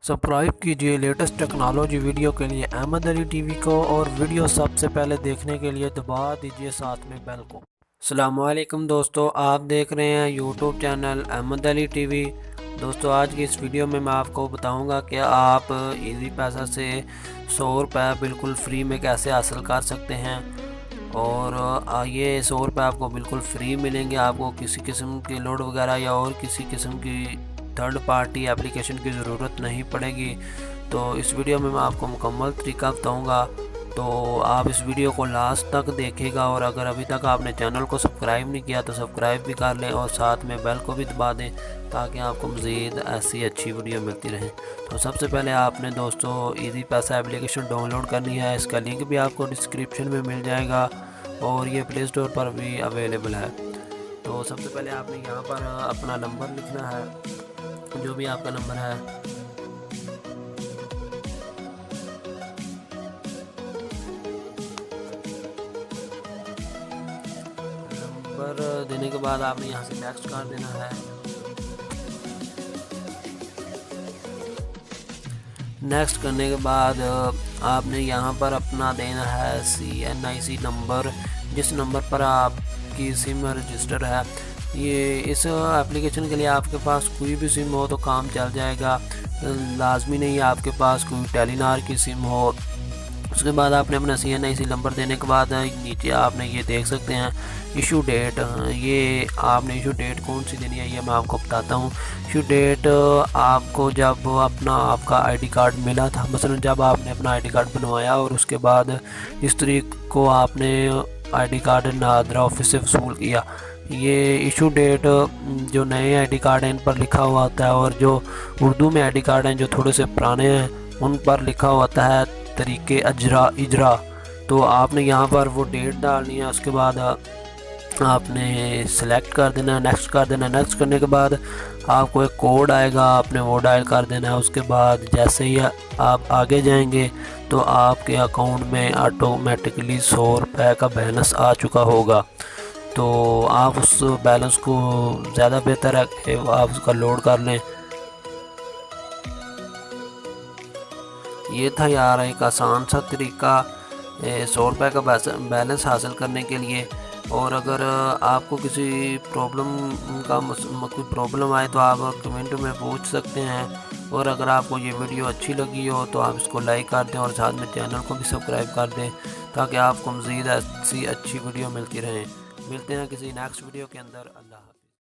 Subscribe कीजिए latest technology video के लिए अहमद अली टीवी को, और वीडियो सबसे पहले देखने के लिए दबा दीजिए साथ में बेल को। अस्सलाम वालेकुम दोस्तों, आप देख रहे हैं YouTube channel Ahmed Ali TV. दोस्तों, आज की इस वीडियो में मैं आपको बताऊंगा कि आप इजी पैसा से 100 रुपये बिल्कुल फ्री में कैसे हासिल कर सकते हैं। और ये 100 रुपये आपको बिल्कुल फ्री मिलेंगे। आपको किसी किस्म की लोड वगैरह या और किसी किस्म की थर्ड पार्टी एप्लीकेशन की ज़रूरत नहीं पड़ेगी। तो इस वीडियो में मैं आपको मुकम्मल तरीका बताऊंगा, तो आप इस वीडियो को लास्ट तक देखिएगा। और अगर अभी तक आपने चैनल को सब्सक्राइब नहीं किया तो सब्सक्राइब भी कर लें और साथ में बेल को भी दबा दें, ताकि आपको मज़ीद ऐसी अच्छी वीडियो मिलती रहे। तो सबसे पहले आपने दोस्तों इजी पैसा एप्लीकेशन डाउनलोड करनी है। इसका लिंक भी आपको डिस्क्रिप्शन में मिल जाएगा और ये प्ले स्टोर पर भी अवेलेबल है। तो सबसे पहले आपने यहाँ पर अपना नंबर लिखना है, जो भी आपका नंबर है। नंबर देने के बाद आपने यहाँ से नेक्स्ट कर देना है। नेक्स्ट करने के बाद आपने यहाँ पर अपना देना है CNIC नंबर, जिस नंबर पर आपकी सिम रजिस्टर है। ये इस एप्लीकेशन के लिए आपके पास कोई भी सिम हो तो काम चल जाएगा, लाजमी नहीं आपके पास कोई टेलीनार की सिम हो। उसके बाद आपने अपना CNIC नंबर देने के बाद नीचे आपने ये देख सकते हैं इशू डेट। ये आपने इशू डेट कौन सी देनी है ये मैं आपको बताता हूँ। इशू डेट आपको जब अपना आपका ID कार्ड मिला था, मसलन जब आपने अपना ID कार्ड बनवाया और उसके बाद इस तारीख को आपने ID कार्ड नादरा ऑफिस से वसूल किया, ये इशू डेट जो नए ID कार्ड हैं इन पर लिखा हुआ होता है। और जो उर्दू में ID कार्ड हैं जो थोड़े से पुराने हैं उन पर लिखा होता है तरीके इजरा। तो आपने यहाँ पर वो डेट डालनी है। उसके बाद आपने सेलेक्ट कर देना है, नेक्स्ट कर देना है। नेक्स्ट करने के बाद आपको एक कोड आएगा, आपने वो डायल कर देना है। उसके बाद जैसे ही आप आगे जाएंगे तो आपके अकाउंट में ऑटोमेटिकली 100 रुपये का बैलेंस आ चुका होगा। तो आप उस बैलेंस को ज़्यादा बेहतर है कि आप उसका लोड कर लें। ये था यार एक आसान सा तरीका 100 रुपये का बैलेंस हासिल करने के लिए। और अगर आपको किसी कोई प्रॉब्लम आए तो आप कमेंट में पूछ सकते हैं। और अगर आपको ये वीडियो अच्छी लगी हो तो आप इसको लाइक कर दें और साथ में चैनल को भी सब्सक्राइब कर दें, ताकि आपको मज़ीद ऐसी अच्छी वीडियो मिलती रहे। मिलते हैं किसी नेक्स्ट वीडियो के अंदर। अल्लाह।